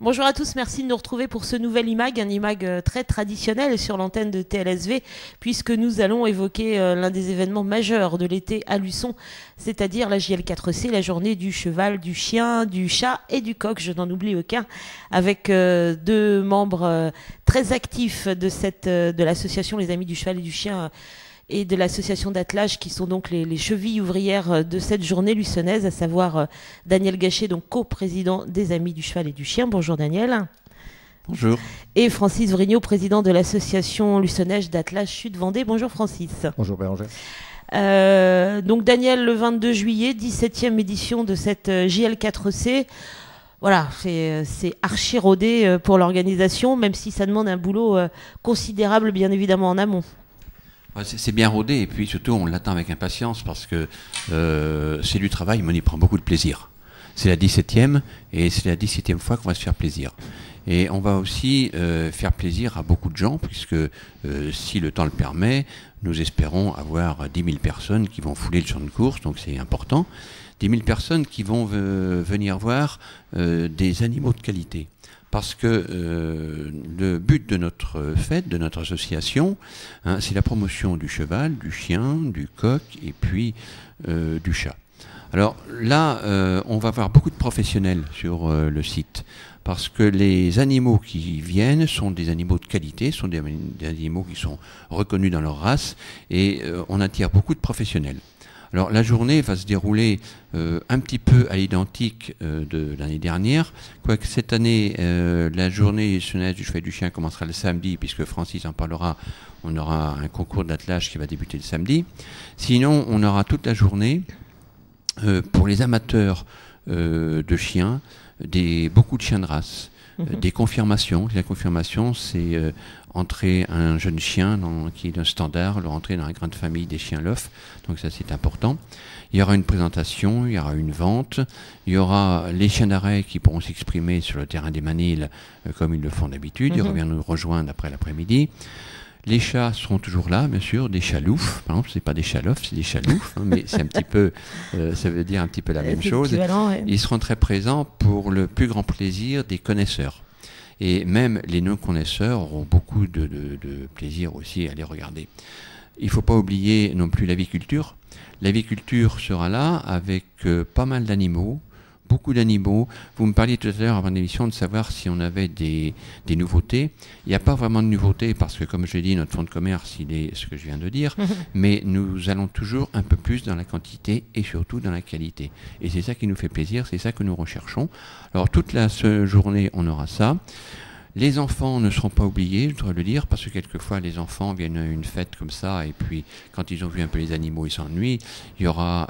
Bonjour à tous, merci de nous retrouver pour ce nouvel IMAG, un IMAG très traditionnel sur l'antenne de TLSV, puisque nous allons évoquer l'un des événements majeurs de l'été à Luçon, c'est-à-dire la JL4C, la journée du cheval, du chien, du chat et du coq, je n'en oublie aucun, avec deux membres très actifs de l'association Les Amis du Cheval et du Chien, et de l'association d'attelage qui sont donc les chevilles ouvrières de cette journée luçonnaise, à savoir Daniel Gachet, donc co-président des Amis du Cheval et du Chien. Bonjour Daniel. Bonjour. Et Francis Vrignot, président de l'association luçonnaise d'attelage Sud-Vendée. Bonjour Francis. Bonjour Bérangère. Donc Daniel, le 22 juillet, 17e édition de cette JL4C. Voilà, c'est archi rodé pour l'organisation, même si ça demande un boulot considérable, bien évidemment, en amont. C'est bien rodé et puis surtout on l'attend avec impatience parce que c'est du travail mais on y prend beaucoup de plaisir. C'est la 17e et c'est la 17e fois qu'on va se faire plaisir. Et on va aussi faire plaisir à beaucoup de gens puisque si le temps le permet, nous espérons avoir 10 000 personnes qui vont fouler le champ de course, donc c'est important. 10 000 personnes qui vont venir voir des animaux de qualité. Parce que le but de notre fête, de notre association, hein, c'est la promotion du cheval, du chien, du coq et puis du chat. Alors là, on va avoir beaucoup de professionnels sur le site. Parce que les animaux qui viennent sont des animaux de qualité, sont des animaux qui sont reconnus dans leur race et on attire beaucoup de professionnels. Alors la journée va se dérouler un petit peu à l'identique de l'année dernière, quoique cette année la journée luçonnaise du cheval et du chien commencera le samedi, puisque Francis en parlera, on aura un concours d'attelage qui va débuter le samedi. Sinon on aura toute la journée pour les amateurs de chiens, beaucoup de chiens de race. Des confirmations. La confirmation, c'est entrer un jeune chien qui est un standard, le rentrer dans la grande famille des chiens Lof. Donc ça, c'est important. Il y aura une présentation, il y aura une vente, il y aura les chiens d'arrêt qui pourront s'exprimer sur le terrain des Maniles comme ils le font d'habitude. Ils reviennent nous rejoindre après l'après-midi. Les chats seront toujours là, bien sûr, des chaloufs. Par exemple, c'est pas des chalofs, c'est des chaloufs, hein, mais c'est un petit peu, ça veut dire un petit peu la même chose. Ouais. Ils seront très présents pour le plus grand plaisir des connaisseurs. Et même les non-connaisseurs auront beaucoup de plaisir aussi à les regarder. Il ne faut pas oublier non plus l'aviculture. L'aviculture sera là avec pas mal d'animaux. Beaucoup d'animaux. Vous me parliez tout à l'heure avant l'émission de savoir si on avait des nouveautés. Il n'y a pas vraiment de nouveautés parce que, comme je l'ai dit, notre fonds de commerce, il est ce que je viens de dire. Mais nous allons toujours un peu plus dans la quantité et surtout dans la qualité. Et c'est ça qui nous fait plaisir, c'est ça que nous recherchons. Alors, toute la journée, on aura ça. Les enfants ne seront pas oubliés, je dois le dire, parce que quelquefois les enfants viennent à une fête comme ça et puis quand ils ont vu un peu les animaux, ils s'ennuient. Il y aura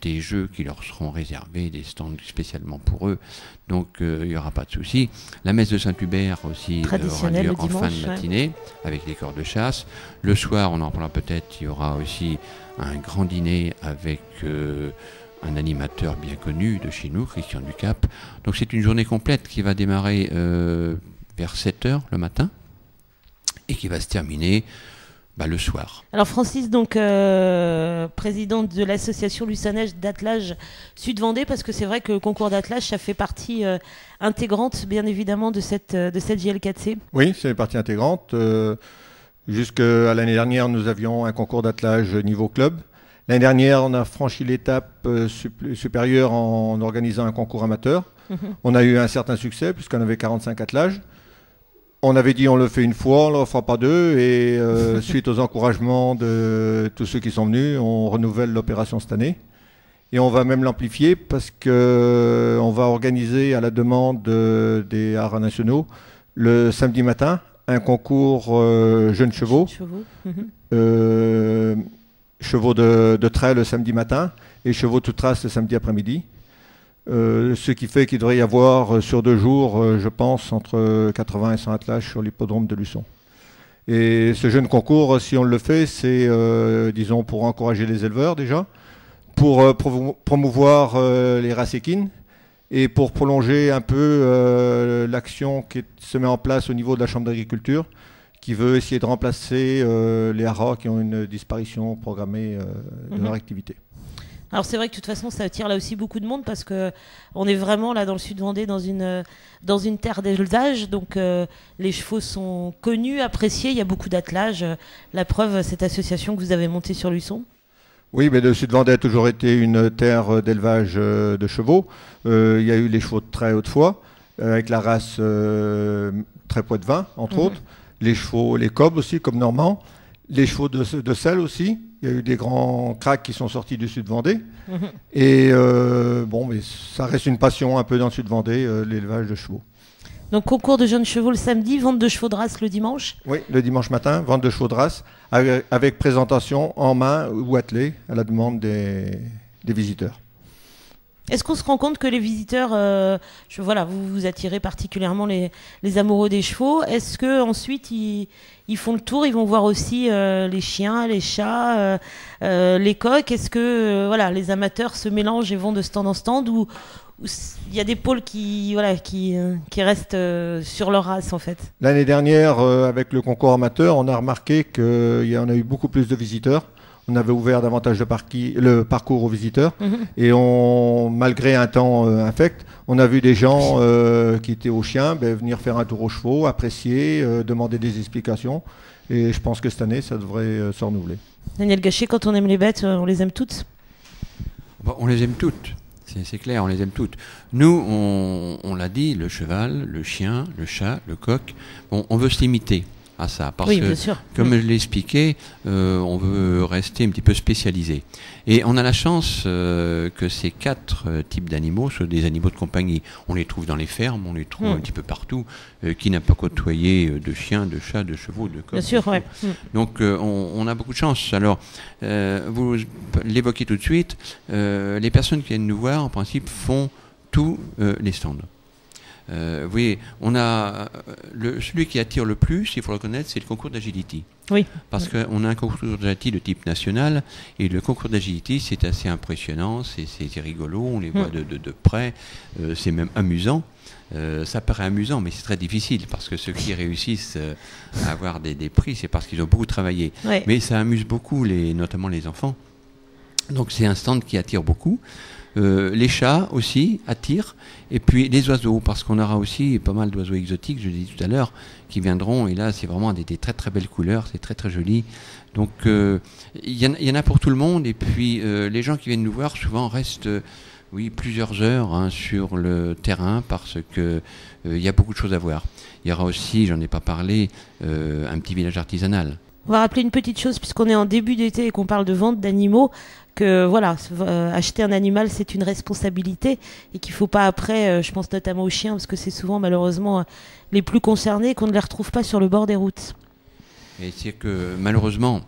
des jeux qui leur seront réservés, des stands spécialement pour eux, donc il n'y aura pas de souci. La messe de Saint-Hubert aussi aura lieu en fin de matinée avec les corps de chasse. Le soir, on en parlera peut-être, il y aura aussi un grand dîner avec un animateur bien connu de chez nous, Christian Ducap. Donc c'est une journée complète qui va démarrer vers 7h le matin et qui va se terminer le soir. Alors Francis, donc président de l'association luçonnaise d'attelage Sud-Vendée, parce que c'est vrai que le concours d'attelage, ça fait partie intégrante bien évidemment de cette JL4C. Oui, c'est partie intégrante. Jusqu'à l'année dernière, nous avions un concours d'attelage niveau club. L'année dernière, on a franchi l'étape supérieure en organisant un concours amateur. On a eu un certain succès puisqu'on avait 45 attelages. On avait dit on le fait une fois, on ne le fera pas deux. Et suite aux encouragements de tous ceux qui sont venus, on renouvelle l'opération cette année. Et on va même l'amplifier parce qu'on va organiser à la demande des haras nationaux le samedi matin un concours jeunes chevaux. Chevaux de trait le samedi matin et chevaux toute race le samedi après-midi. Ce qui fait qu'il devrait y avoir sur 2 jours, je pense, entre 80 et 100 attelages sur l'hippodrome de Luçon. Et ce jeune concours, si on le fait, c'est, disons, pour encourager les éleveurs déjà, pour promouvoir les races équines et pour prolonger un peu l'action qui se met en place au niveau de la Chambre d'agriculture, qui veut essayer de remplacer les haras qui ont une disparition programmée de leur activité. Alors c'est vrai que de toute façon ça attire là aussi beaucoup de monde parce que on est vraiment là dans le sud Vendée dans une terre d'élevage, donc les chevaux sont connus, appréciés, il y a beaucoup d'attelages. La preuve, cette association que vous avez montée sur Luçon. Oui, mais le sud Vendée a toujours été une terre d'élevage de chevaux. Il y a eu les chevaux de très haute foi, avec la race très poids de vin, entre autres. Les chevaux, les cobs aussi, comme Normand. Les chevaux de selle aussi. Il y a eu des grands cracks qui sont sortis du sud Vendée. Et bon, mais ça reste une passion un peu dans le sud Vendée, l'élevage de chevaux. Donc concours de jeunes chevaux le samedi, vente de chevaux de race le dimanche. Oui, le dimanche matin, vente de chevaux de race, avec présentation en main ou attelée à la demande des visiteurs. Est-ce qu'on se rend compte que les visiteurs, voilà, vous attirez particulièrement les amoureux des chevaux. Est-ce que ensuite ils font le tour, ils vont voir aussi les chiens, les chats, les coqs. Est-ce que voilà, les amateurs se mélangent et vont de stand en stand ou il y a des pôles qui restent sur leur race en fait? L'année dernière, avec le concours amateur, on a remarqué qu'il y en a eu beaucoup plus de visiteurs. On avait ouvert davantage le parcours aux visiteurs. Et malgré un temps infect, on a vu des gens qui étaient aux chiens venir faire un tour aux chevaux, apprécier, demander des explications. Et je pense que cette année, ça devrait se renouveler. Daniel Gachet, quand on aime les bêtes, on les aime toutes? Bon, on les aime toutes. C'est clair, on les aime toutes. Nous, on l'a dit, le cheval, le chien, le chat, le coq, on veut se limiter à ça. Parce oui, que, bien sûr. comme je l'ai expliqué, on veut rester un petit peu spécialisé. Et on a la chance que ces 4 types d'animaux soient des animaux de compagnie. On les trouve dans les fermes, on les trouve un petit peu partout. Qui n'a pas côtoyé de chiens, de chats, de chevaux, de coqs? Bien sûr, ouais. Donc on a beaucoup de chance. Alors, vous l'évoquez tout de suite, les personnes qui viennent nous voir, en principe, font tous les stands. Vous voyez, on a celui qui attire le plus, il faut le reconnaître, c'est le concours d'agility. Oui. Parce qu'on a un concours d'agility de type national, et le concours d'agility, c'est assez impressionnant, c'est rigolo, on les voit de près, c'est même amusant. Ça paraît amusant, mais c'est très difficile, parce que ceux qui réussissent à avoir des prix, c'est parce qu'ils ont beaucoup travaillé. Ouais. Mais ça amuse beaucoup, notamment les enfants. Donc c'est un stand qui attire beaucoup. Les chats aussi attirent, et puis les oiseaux, parce qu'on aura aussi pas mal d'oiseaux exotiques, je l'ai dit tout à l'heure, qui viendront, et là c'est vraiment des très très belles couleurs, c'est très très joli. Donc il y en a pour tout le monde, et puis les gens qui viennent nous voir souvent restent plusieurs heures sur le terrain, parce que il y a beaucoup de choses à voir. Il y aura aussi, j'en ai pas parlé, un petit village artisanal. On va rappeler une petite chose, puisqu'on est en début d'été et qu'on parle de vente d'animaux, que voilà, acheter un animal, c'est une responsabilité et qu'il ne faut pas après, je pense notamment aux chiens, parce que c'est souvent malheureusement les plus concernés, qu'on ne les retrouve pas sur le bord des routes. Et c'est que malheureusement,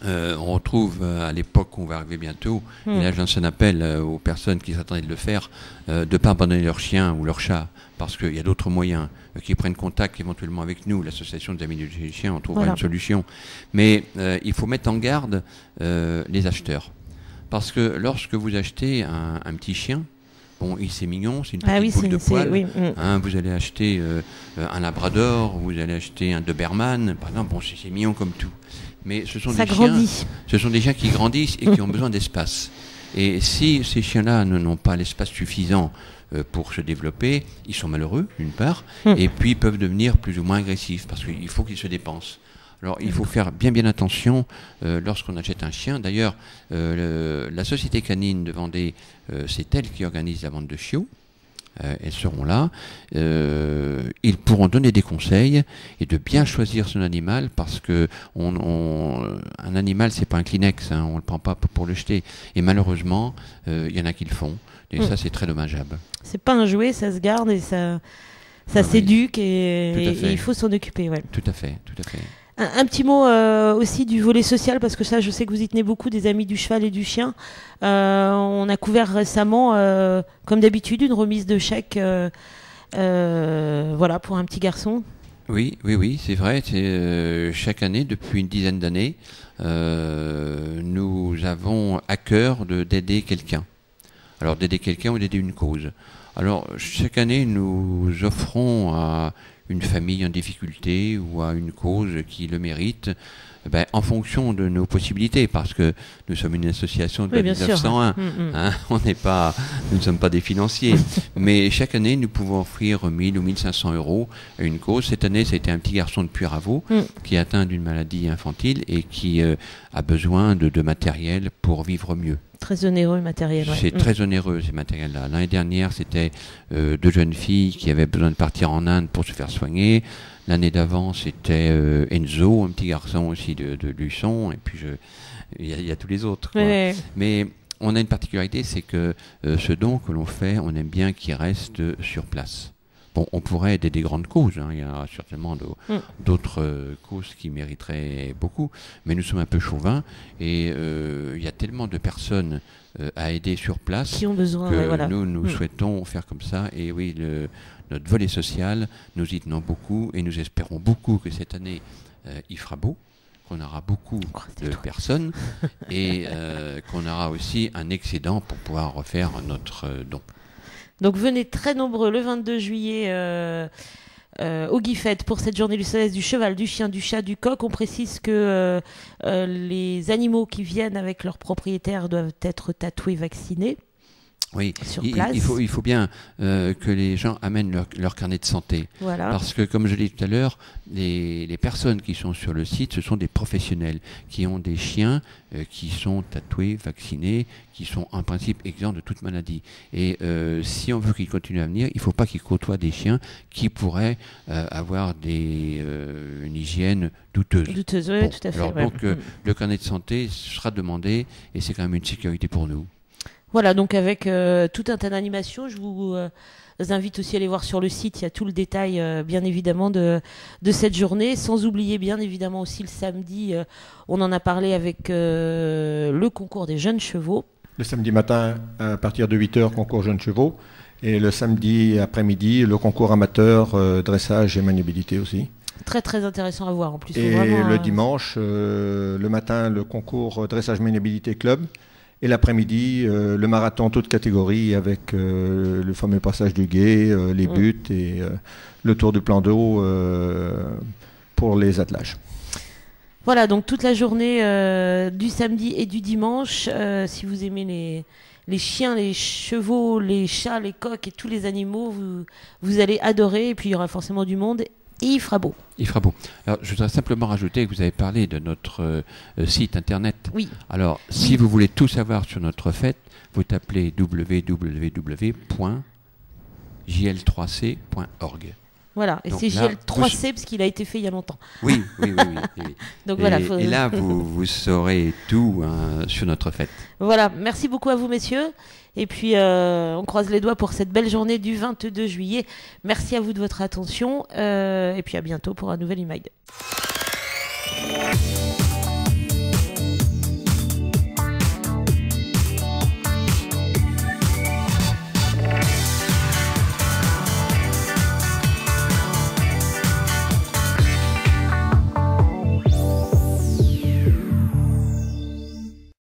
on retrouve à l'époque où on va arriver bientôt, et là je lance un appel aux personnes qui s'attendaient de le faire, de ne pas abandonner leur chien ou leur chat, parce qu'il y a d'autres moyens, qui prennent contact éventuellement avec nous, l'association des amis du chien, on trouvera une solution. Mais il faut mettre en garde les acheteurs. Parce que lorsque vous achetez un petit chien, bon, c'est mignon, c'est une petite boule de poil. Vous allez acheter un labrador, vous allez acheter un doberman, par exemple, bon, c'est mignon comme tout. Mais ce sont des chiens qui grandissent et qui ont besoin d'espace. Et si ces chiens-là n'ont pas l'espace suffisant pour se développer, ils sont malheureux, d'une part, et puis ils peuvent devenir plus ou moins agressifs, parce qu'il faut qu'ils se dépensent. Alors il faut faire bien attention lorsqu'on achète un chien. D'ailleurs, la Société canine de Vendée, c'est elle qui organise la vente de chiots. Elles seront là. Ils pourront donner des conseils et de bien choisir son animal, parce que un animal, c'est pas un Kleenex, on le prend pas pour le jeter. Et malheureusement, il y en a qui le font. Et ça, c'est très dommageable. C'est pas un jouet, ça se garde et ça s'éduque et il faut s'en occuper. Ouais. Tout à fait, tout à fait. Un petit mot aussi du volet social, parce que ça, je sais que vous y tenez beaucoup, des amis du cheval et du chien. On a couvert récemment, comme d'habitude, une remise de chèques voilà, pour un petit garçon. Oui, c'est vrai. Chaque année, depuis une dizaine d'années, nous avons à cœur d'aider quelqu'un. Alors d'aider quelqu'un ou d'aider une cause. Alors chaque année, nous offrons à une famille en difficulté ou à une cause qui le mérite, en fonction de nos possibilités, parce que nous sommes une association de 1901, hein, nous ne sommes pas des financiers, mais chaque année nous pouvons offrir 1000 ou 1500 euros à une cause. Cette année, ça a été un petit garçon de Puyraveau qui est atteint d'une maladie infantile et qui a besoin de matériel pour vivre mieux. Très onéreux matériel. Ouais. C'est très onéreux ces matériels-là. L'année dernière, c'était 2 jeunes filles qui avaient besoin de partir en Inde pour se faire soigner. L'année d'avant, c'était Enzo, un petit garçon aussi de Luçon, et puis il y a tous les autres. Quoi. Ouais. Mais on a une particularité, c'est que ce don que l'on fait, on aime bien qu'il reste sur place. Bon, on pourrait aider des grandes causes, hein. Il y a certainement d'autres causes qui mériteraient beaucoup, mais nous sommes un peu chauvins et il y a tellement de personnes à aider sur place qui ont besoin, que nous souhaitons faire comme ça. Et oui, notre volet social, nous y tenons beaucoup et nous espérons beaucoup que cette année, il fera beau, qu'on aura beaucoup de personnes et qu'on aura aussi un excédent pour pouvoir refaire notre don. Donc venez très nombreux le 22 juillet au Guifette pour cette journée du soleil du cheval, du chien, du chat, du coq. On précise que les animaux qui viennent avec leurs propriétaires doivent être tatoués, vaccinés. Oui, sur place. Il faut bien que les gens amènent leur carnet de santé. Voilà. Parce que, comme je l'ai dit tout à l'heure, les personnes qui sont sur le site, ce sont des professionnels qui ont des chiens qui sont tatoués, vaccinés, qui sont en principe exempts de toute maladie. Et si on veut qu'ils continuent à venir, il ne faut pas qu'ils côtoient des chiens qui pourraient avoir une hygiène douteuse. Douteuse, oui, tout à fait. Alors, donc, le carnet de santé sera demandé et c'est quand même une sécurité pour nous. Voilà, donc avec tout un tas d'animations, je vous invite aussi à aller voir sur le site, il y a tout le détail bien évidemment de cette journée, sans oublier bien évidemment aussi le samedi, on en a parlé avec le concours des jeunes chevaux. Le samedi matin, à partir de 8h, concours jeunes chevaux, et le samedi après-midi, le concours amateur, dressage et maniabilité aussi. Très très intéressant à voir en plus. Et vraiment, le dimanche, le matin, le concours dressage maniabilité club. Et l'après-midi, le marathon toute catégorie avec le fameux passage du gué, les buts et le tour du plan d'eau pour les attelages. Voilà, donc toute la journée du samedi et du dimanche, si vous aimez les chiens, les chevaux, les chats, les coqs et tous les animaux, vous allez adorer. Et puis il y aura forcément du monde. Et il fera beau. Il fera beau. Alors, je voudrais simplement rajouter que vous avez parlé de notre site internet. Oui. Alors, si vous voulez tout savoir sur notre fête, vous tapez www.jl3c.org. Voilà, et c'est JL3C parce qu'il a été fait il y a longtemps. Oui. Donc voilà, et là, vous saurez tout sur notre fête. Voilà, merci beaucoup à vous, messieurs. Et puis, on croise les doigts pour cette belle journée du 22 juillet. Merci à vous de votre attention. Et puis, à bientôt pour un nouvel IMAG.